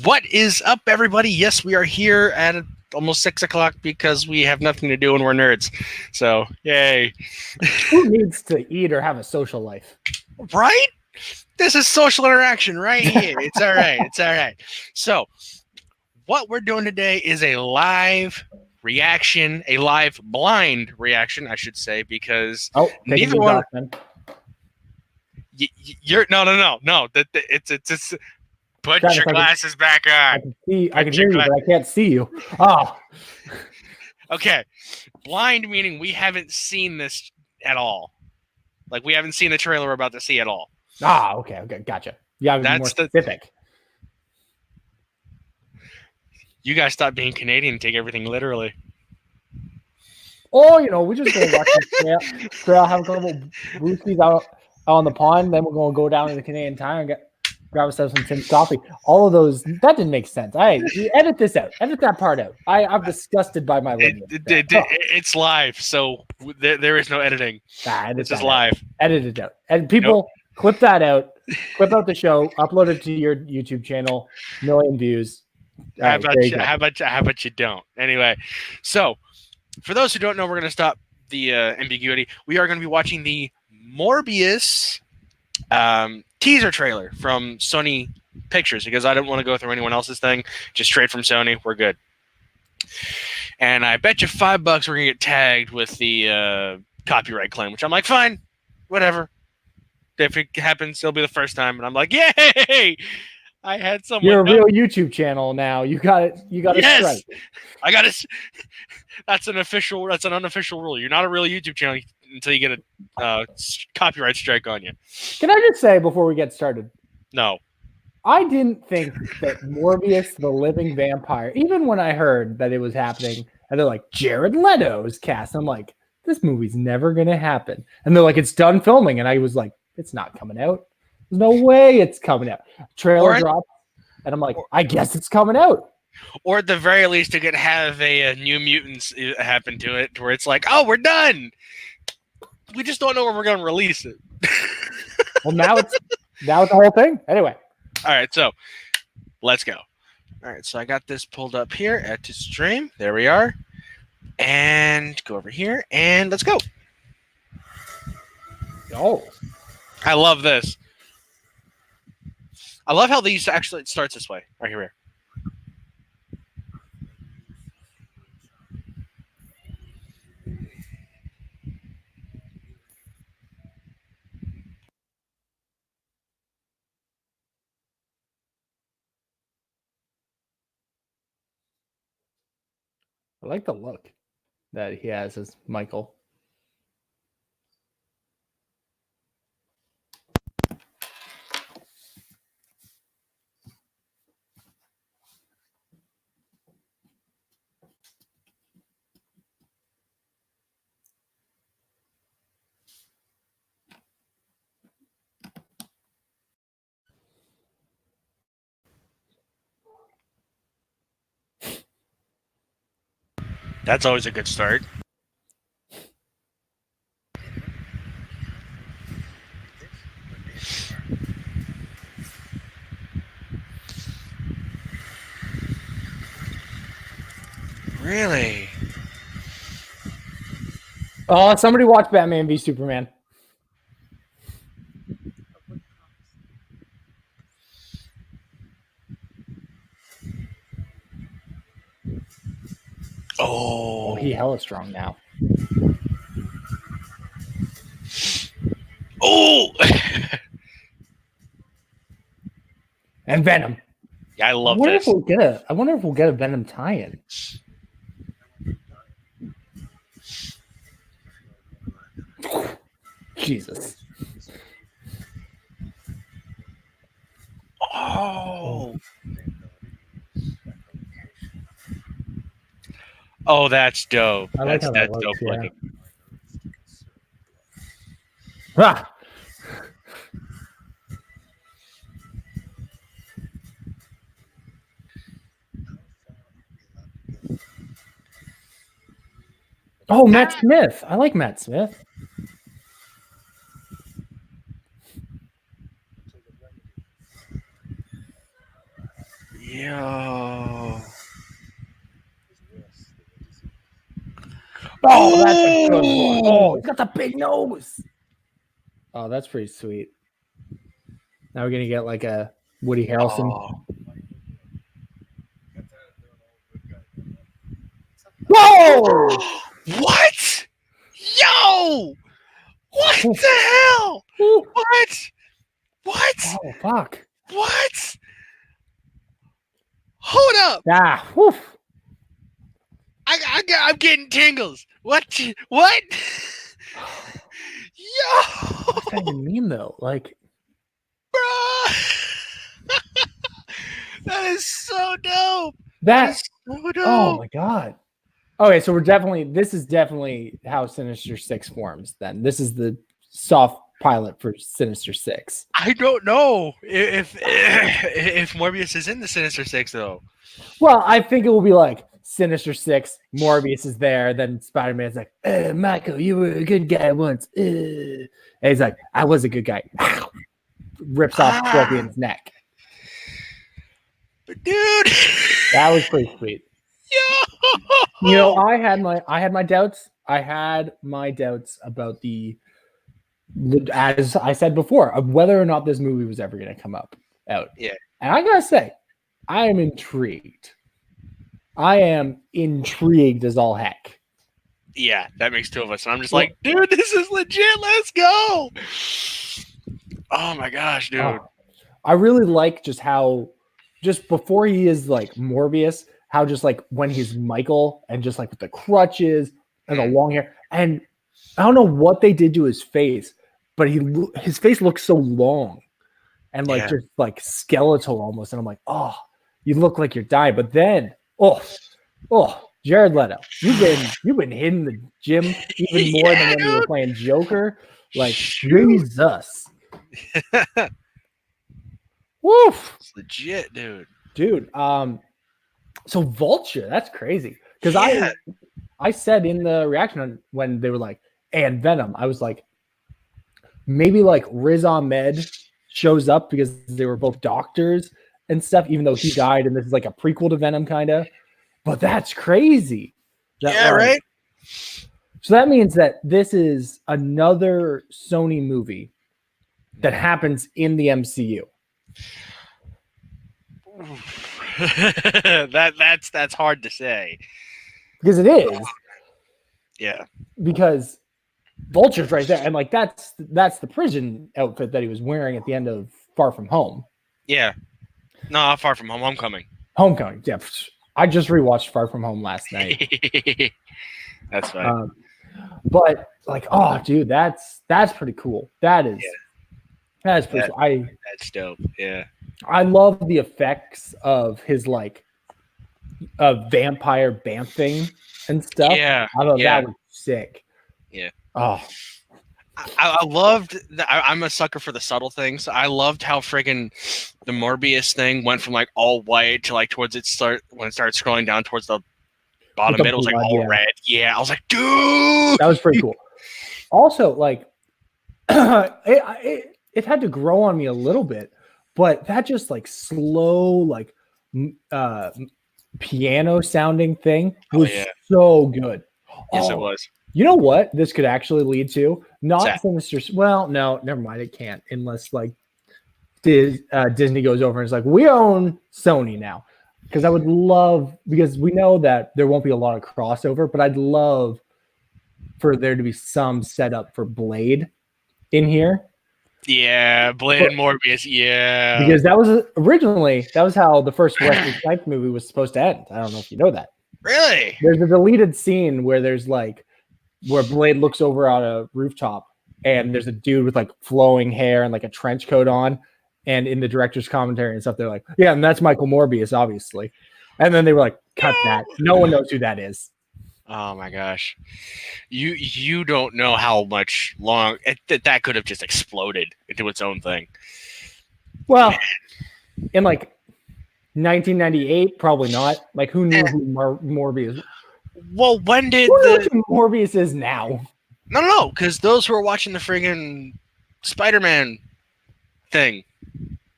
What is up, everybody? Yes, we are here at almost 6 o'clock because we have nothing to do and we're nerds. So, yay. Who needs to eat or have a social life? Right? This is social interaction right here. It's all right. It's all right. So, what we're doing today is a live reaction, a live blind reaction, I should say, because neither one. You're no. It's put your glasses back on. I can see. I can hear you, but I can't see you. Oh. Okay. Blind meaning we haven't seen this at all. Like we haven't seen the trailer we're about to see at all. Ah, okay, gotcha. Yeah, that's more specific. You guys stop being Canadian and take everything literally. Oh, we just gonna watch the trail, have a couple brewskis out on the pond, then we're gonna go down to the Canadian Tire and grab ourselves some Tim's coffee. All of those, that didn't make sense. You edit this out. Edit that part out. I'm disgusted by my lineage. It's live, so there is no editing. It's just live. Edit it out. And people, clip that out. Clip out the show. Upload it to your YouTube channel. 1 million views. How about you don't? Anyway, so for those who don't know, we're going to stop the ambiguity. We are going to be watching the Morbius teaser trailer from Sony Pictures because I didn't want to go through anyone else's thing. Just straight from Sony. We're good. And I bet you $5 we're going to get tagged with the copyright claim, which I'm like, fine, whatever. If it happens, it'll be the first time. And I'm like, yay! I had someone. You're a real YouTube channel now. You got it. You got it. Yes, straight. I got it. That's an unofficial rule. You're not a real YouTube channel until you get a copyright strike on you. Can I just say before we get started? No. I didn't think that Morbius, the living vampire, even when I heard that it was happening, and they're like, Jared Leto's cast, I'm like, this movie's never going to happen. And they're like, it's done filming. And I was like, it's not coming out. There's no way it's coming out. Trailer drops, and I'm like, I guess it's coming out. Or at the very least, it could have a New Mutants happen to it, where it's like, oh, we're done. We just don't know where we're going to release it. Well, now it's the whole thing. Anyway. All right, so let's go. All right, so I got this pulled up here at the stream. There we are. And go over here, and let's go. Oh. I love this. I love how these actually, it starts this way. Right here. I like the look that he has as Michael. That's always a good start. Really? Oh, somebody watch Batman v Superman. Oh, he hella strong now. Oh, and Venom. Yeah, I love this. I wonder if we'll get a Venom tie-in. Jesus. Oh. Oh, that's dope. That's dope looking. Ah. Oh, Matt Smith. I like Matt Smith. Yo. Oh, that's a good one. Oh, he's got the big nose. Oh, that's pretty sweet. Now we're gonna get like a Woody Harrelson. Oh. Whoa! What? Yo! What the hell? What? What? Oh, fuck. What? Hold up! Ah, whew. I'm getting tingles. What? What? Yo! What's that even mean though? Like, Bro! That is so dope. that is so dope. Oh my god. Okay, so this is definitely how Sinister Six forms then. This is the soft pilot for Sinister Six. I don't know if Morbius is in the Sinister Six though. Well, I think it will be like Sinister Six, Morbius is there, then Spider-Man's like, Michael, you were a good guy once. And he's like, I was a good guy. Rips off Scorpion's neck. But dude, that was pretty sweet. Yo! You know, I had my doubts. I had my doubts about as I said before, of whether or not this movie was ever going to come out. Yeah. And I gotta say, I am intrigued. I am intrigued as all heck. Yeah, that makes two of us. And I'm just like, dude, this is legit. Let's go. Oh my gosh, dude. I really like just how, just before he is like Morbius, how just like when he's Michael and just like with the crutches and the long hair. And I don't know what they did to his face, but his face looks so long and like just like skeletal almost. And I'm like, oh, you look like you're dying. But then, Jared Leto, you've been hitting the gym even more than when you were playing Joker. Like, Jesus. Woof. It's legit, dude. Dude, so Vulture, that's crazy. Because I said in the reaction when they were like, and Venom, I was like, maybe like Riz Ahmed shows up because they were both doctors and stuff, even though he died, and this is like a prequel to Venom, kind of. But that's crazy. Right? So that means that this is another Sony movie that happens in the MCU. That's hard to say. Because it is. Yeah. Because Vulture's right there. And like that's the prison outfit that he was wearing at the end of Far From Home. Yeah. No, Far From Home. Homecoming. Yeah. I just rewatched Far From Home last night. That's fine. But like, oh dude, that's pretty cool. That is pretty cool. That's dope. Yeah. I love the effects of his like vampire bamfing and stuff. Yeah. I thought that was sick. Yeah. Oh. I loved I'm a sucker for the subtle things. I loved how friggin' the Morbius thing went from like all white to like towards when it started scrolling down towards the bottom middle, it was like all red. Yeah. I was like, dude, that was pretty cool. Also, like it had to grow on me a little bit, but that just like slow, like piano sounding thing was so good. Yes, it was. You know what this could actually lead to? Not Sinister. Well, no, never mind. It can't unless like Disney goes over and is like, we own Sony now. Because I would love, because we know that there won't be a lot of crossover, but I'd love for there to be some setup for Blade in here. Yeah, Blade and Morbius. Yeah, because that was how the first Wesley Snipes movie was supposed to end. I don't know if you know that. Really? There's a deleted scene where where Blade looks over on a rooftop and there's a dude with like flowing hair and like a trench coat on. And in the director's commentary and stuff, they're like, yeah, and that's Michael Morbius, obviously. And then they were like, cut that. No one knows who that is. Oh my gosh. You don't know how much that could have just exploded into its own thing. Well, in like 1998, probably not. Like, who knew who Morbius? Well, when did who Morbius is now? No, because those who are watching the friggin' Spider-Man thing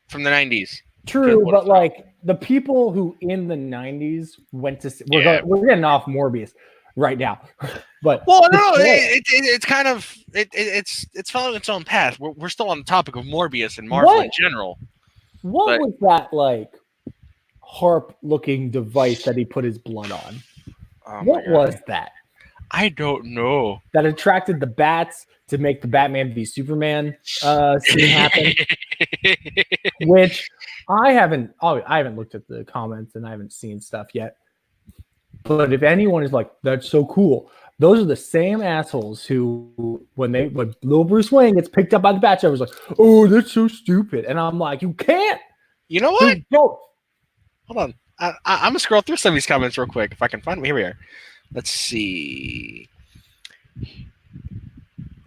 from the 90s. True, but like the people who in the 90s went to see, we're getting off Morbius right now, but it's kind of it's following its own path. We're still on the topic of Morbius and Marvel in general. What was that like harp looking device that he put his blood on? What was that? I don't know. That attracted the bats to make the Batman v Superman scene happen. Which I haven't looked at the comments and I haven't seen stuff yet. But if anyone is like, that's so cool, those are the same assholes who, when little Bruce Wayne gets picked up by the Batshot, was like, oh, that's so stupid. And I'm like, you can't. You know what? Hold on. I'm going to scroll through some of these comments real quick if I can find them. Here we are. Let's see.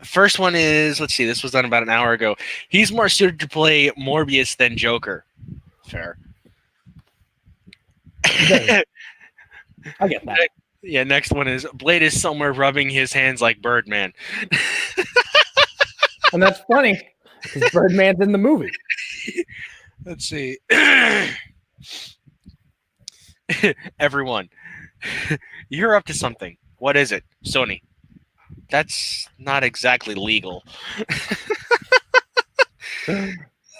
First one is, let's see, this was done about an hour ago. He's more suited to play Morbius than Joker. Fair. I get that. Yeah, next one is, Blade is somewhere rubbing his hands like Birdman. And that's funny, because Birdman's in the movie. Let's see. Everyone, you're up to something. What is it? Sony. That's not exactly legal. Oh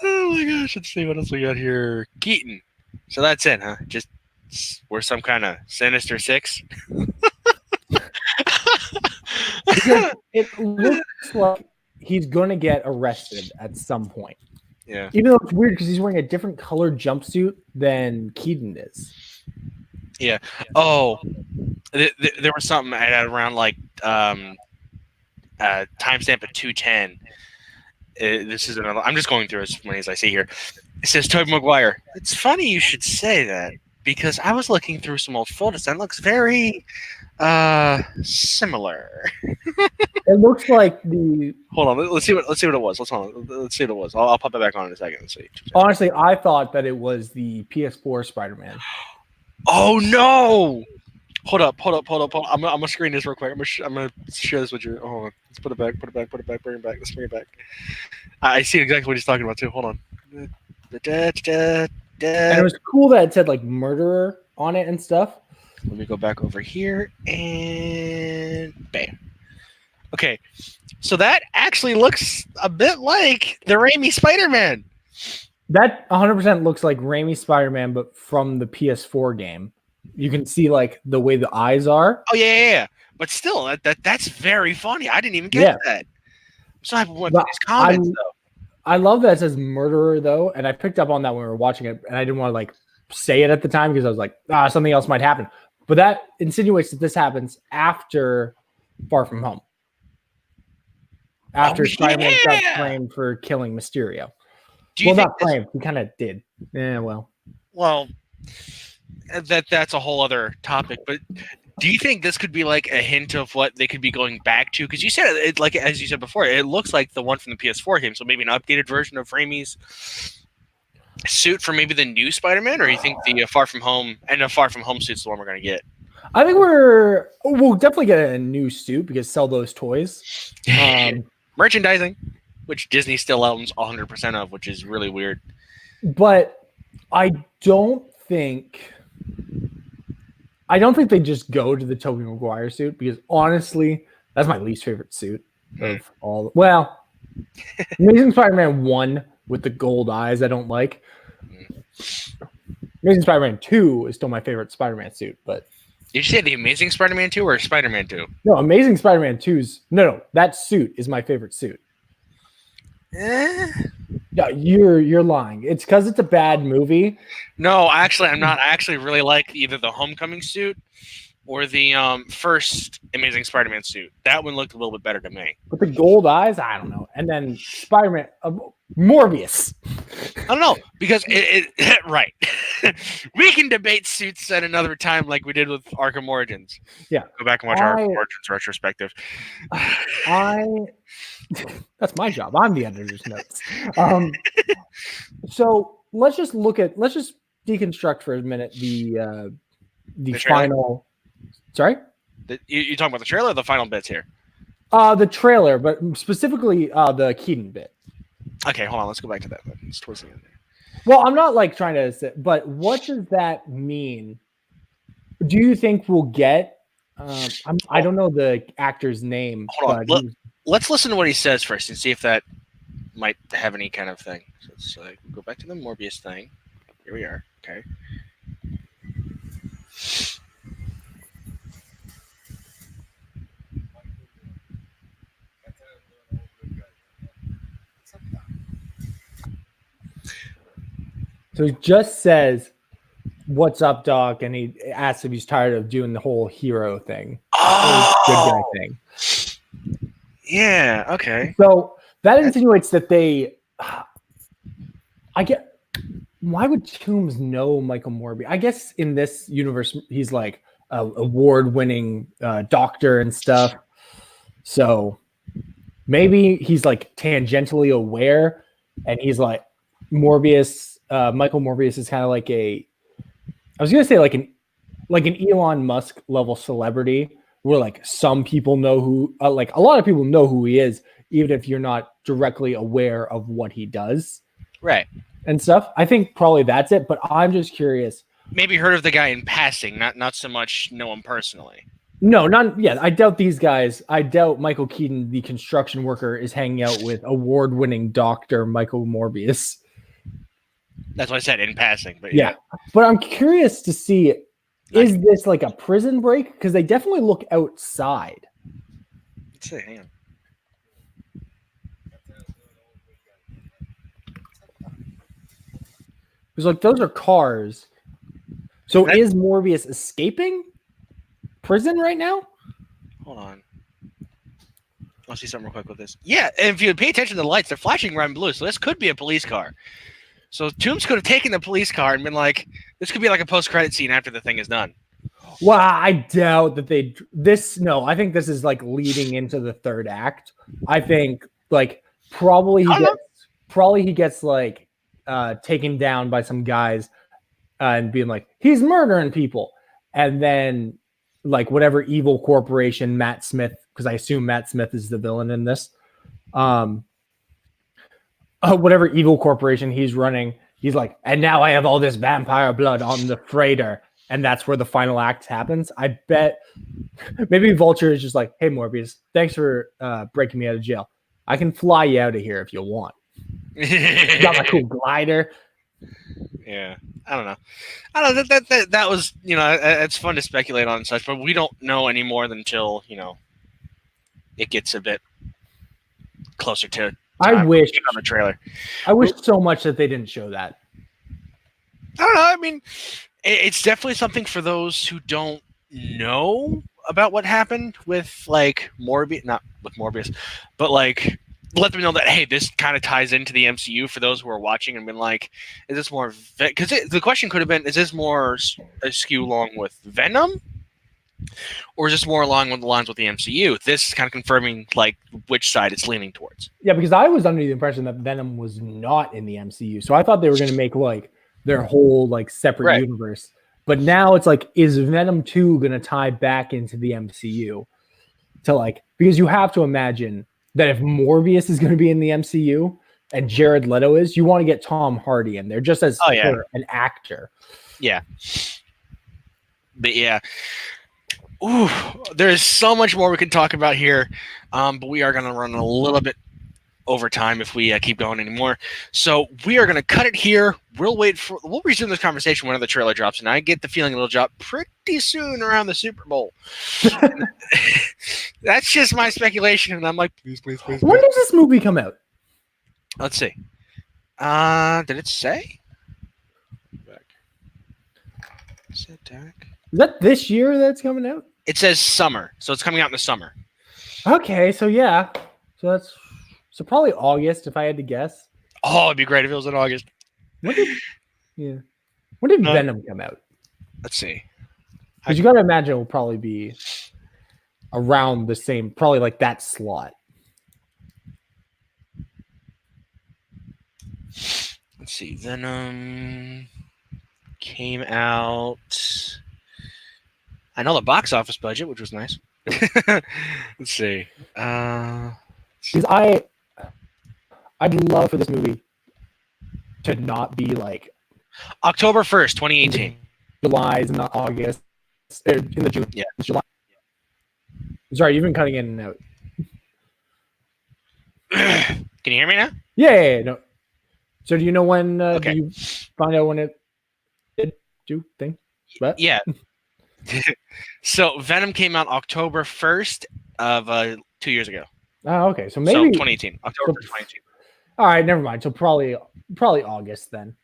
my gosh, let's see what else we got here. Keaton. So that's it, huh? Just we're some kind of Sinister Six. It looks like he's gonna get arrested at some point. Yeah. Even though it's weird because he's wearing a different colored jumpsuit than Keaton is. Yeah. Oh, there was something I had around like timestamp at 2:10. This is another. I'm just going through as many as I see here. It says Tobey Maguire. It's funny you should say that because I was looking through some old photos and it looks very similar. It looks like the. Hold on. Let's see what it was. Let's see what it was. I'll pop it back on in a second. Let's see. Honestly, I thought that it was the PS4 Spider-Man. Oh no! Hold up. I'm gonna screen this real quick. I'm gonna share this with you. Hold on. Let's put it back. Bring it back. Let's bring it back. I see exactly what he's talking about too. Hold on. And it was cool that it said like murderer on it and stuff. Let me go back over here and bam. Okay, so that actually looks a bit like the Raimi Spider-Man. That 100% looks like Raimi Spider-Man, but from the PS4 game. You can see like the way the eyes are. Oh yeah. But still, that's very funny. I didn't even get that. So I went through these comments though. I love that it says murderer though, and I picked up on that when we were watching it, and I didn't want to like say it at the time because I was like, something else might happen. But that insinuates that this happens after Far From Home. After Spider-Man got framed for killing Mysterio. Not framed. He kind of did. Yeah, well. Well, that's a whole other topic. But do you think this could be like a hint of what they could be going back to? Because you said it, like as you said before, it looks like the one from the PS4 game. So maybe an updated version of Raimi's suit for maybe the new Spider-Man, or you think the Far From Home suit's the one we're going to get? I think we'll definitely get a new suit because sell those toys. Merchandising, which Disney still owns 100% of, which is really weird. But I don't think they just go to the Tobey Maguire suit because honestly, that's my least favorite suit of all. Well, Amazing Spider-Man 1 with the gold eyes I don't like. Amazing Spider-Man 2 is still my favorite Spider-Man suit, but did you say the Amazing Spider-Man 2 or Spider-Man 2? No, Amazing Spider-Man 2's no, that suit is my favorite suit. No, you're lying. It's because it's a bad movie. No, actually, I'm not. I actually really like either the Homecoming suit or the first Amazing Spider-Man suit. That one looked a little bit better to me. With the gold eyes, I don't know. And then Spider-Man, Morbius. I don't know because it right. We can debate suits at another time, like we did with Arkham Origins. Yeah, go back and watch Arkham Origins retrospective. That's my job. I'm the editor's notes. So let's just deconstruct for a minute the final. Sorry, you talking about the trailer or the final bits here? The trailer, but specifically the Keaton bit. Okay, hold on. Let's go back to that. It's towards the end there. Well, I'm not like trying to say, but what does that mean? Do you think we'll get? I don't know the actor's name, Hold but on. Let's listen to what he says first and see if that might have any kind of thing. So let's go back to the Morbius thing. Here we are. Okay. so he just says, "What's up, Doc?" And he asks if he's tired of doing the whole hero thing, good guy thing. Yeah. Okay. So that insinuates that they. I get. Why would Toomes know Michael Morbius? I guess in this universe, he's like a award-winning doctor and stuff. So maybe he's like tangentially aware, and he's like Morbius. Michael Morbius is kind of like I was gonna say like an Elon Musk level celebrity, where like some people know who, like a lot of people know who he is, even if you're not directly aware of what he does. Right. And stuff. I think probably that's it, but I'm just curious. Maybe heard of the guy in passing, not so much know him personally. No, not yeah. I doubt these guys. I doubt Michael Keaton, the construction worker, is hanging out with award-winning doctor Michael Morbius. That's what I said, in passing. But yeah. But I'm curious to see, is this like a prison break? Because they definitely look outside. Let's see. Hang on. Because like those are cars. So is Morbius escaping prison right now? Hold on. I'll see something real quick with this. Yeah, and if you pay attention to the lights, they're flashing red and blue. So this could be a police car. So Toomes could have taken the police car and been like, this could be like a post-credit scene after the thing is done. Well, I doubt that No, I think this is like leading into the third act. I think like probably he gets like taken down by some guys and being like, he's murdering people. And then like whatever evil corporation Matt Smith, because I assume Matt Smith is the villain in this, whatever evil corporation he's running, he's like, and now I have all this vampire blood on the freighter. And that's where the final act happens. I bet maybe Vulture is just like, hey, Morbius, thanks for breaking me out of jail. I can fly you out of here if you want. Got my cool glider. Yeah, I don't know. That was, it's fun to speculate on and such, but we don't know any more until it gets a bit closer to. I wish on the trailer. I wish so much that they didn't show that. I don't know. I mean, it's definitely something for those who don't know about what happened with like Morbius, not with Morbius, but like. Let them know that, hey, this kind of ties into the MCU for those who are watching and been like, is this more... Because the question could have been, is this more askew along with Venom? Or is this more along the lines with the MCU? This is kind of confirming like which side it's leaning towards. Yeah, because I was under the impression that Venom was not in the MCU. So I thought they were going to make like their whole like separate universe. But now it's like, is Venom 2 going to tie back into the MCU? To like, because you have to imagine that if Morbius is going to be in the MCU and Jared Leto is, you want to get Tom Hardy in there just as an actor. Yeah. But yeah. Ooh, there's so much more we can talk about here. But we are going to run a little bit over time if we keep going anymore. So we are going to cut it here. We'll resume this conversation whenever the trailer drops. And I get the feeling it'll drop pretty soon around the Super Bowl. That's just my speculation. And I'm like, please. When does this movie come out? Let's see. Did it say? Is that this year that's coming out? It says summer. So it's coming out in the summer. Okay. So yeah. So probably August, if I had to guess. Oh, it'd be great if it was in August. When did Venom come out? Let's see. Because you got to imagine it will probably be around the same, probably like that slot. Let's see. Venom came out. I know the box office budget, which was nice. Let's see. Because I'd love for this movie to not be like October 1st, 2018. July, is not August, in the June. Yeah. It's July. Sorry, you've been cutting in and out. Can you hear me now? Yeah, no. So do you know when? Okay. Do you find out when it did do thing? What? Yeah. So Venom came out October 1st of 2 years ago. Oh, okay. So maybe 2018, October 1st, 2018. All right, never mind. So probably August then.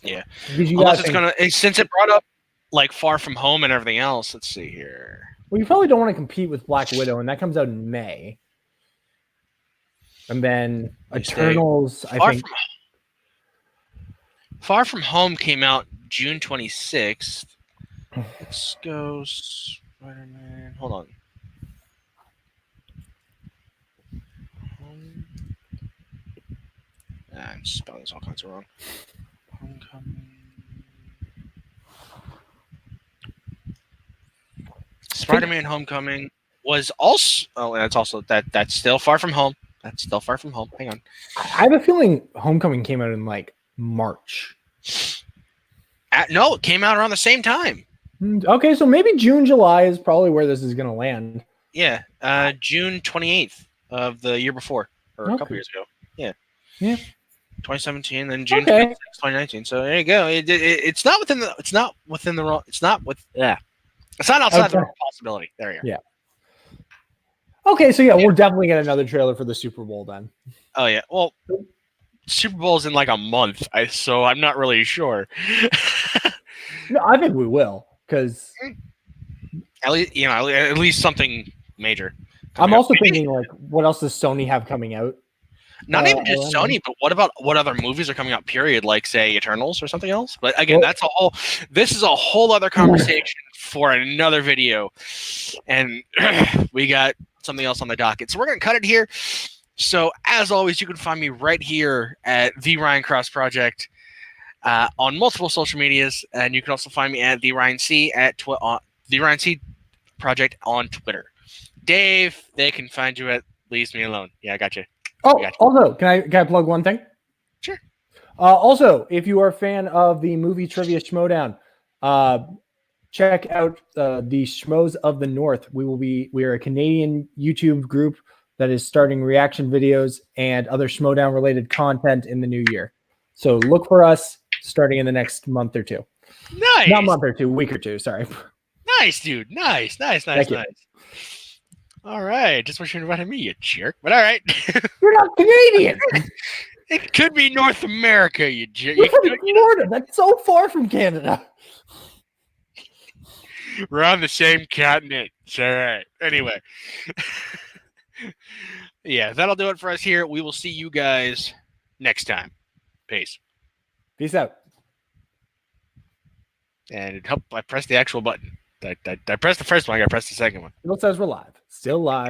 Yeah. Unless it's gonna, since it brought up like Far From Home and everything else. Let's see here. Well, you probably don't want to compete with Black Widow, and that comes out in May. And then Eternals, I think. Far From Home came out June 26th. Let's go Spider-Man. Hold on. I'm spelling this all kinds of wrong. Homecoming. Spider-Man Homecoming was also. Oh, that's also that's still Far From Home. That's still Far From Home. Hang on. I have a feeling Homecoming came out in like March. No, it came out around the same time. Okay, so maybe June, July is probably where this is going to land. Yeah, June 28th of the year before, or a couple years ago. Yeah. 2017, then June 26th, 2019. So there you go. It's not within the. It's not within the wrong. It's not with. Yeah. It's not outside the realm of possibility. There you go. Yeah. Okay, so we're definitely getting another trailer for the Super Bowl then. Oh yeah. Well, Super Bowl's in like a month, so I'm not really sure. No, I think we will, because at least something major. I'm also thinking like, what else does Sony have coming out? Not even just Sony, but what other movies are coming out? Period, like say Eternals or something else. But again, this is a whole other conversation for another video, and we got something else on the docket. So we're gonna cut it here. So as always, you can find me right here at the Ryan Cross Project on multiple social medias, and you can also find me at the Ryan C at the Ryan C Project on Twitter. Dave, they can find you at Leaves Me Alone. Yeah, I got you. Oh, also, can I plug one thing? Sure. Also, if you are a fan of the movie Trivia Schmodown, check out the Schmoes of the North. We are a Canadian YouTube group that is starting reaction videos and other Schmodown related content in the new year. So look for us starting in the next month or two. Nice. Not month or two, week or two. Sorry. Nice, dude. Nice. All right. Just wish you invited me, you jerk. But all right. You're not Canadian. It could be North America, you jerk. You're from Florida. That's so far from Canada. We're on the same continent. It's all right. Anyway. Yeah, that'll do it for us here. We will see you guys next time. Peace. Peace out. And I pressed the actual button. I pressed the first one. I got to press the second one. It says we're live. Still live.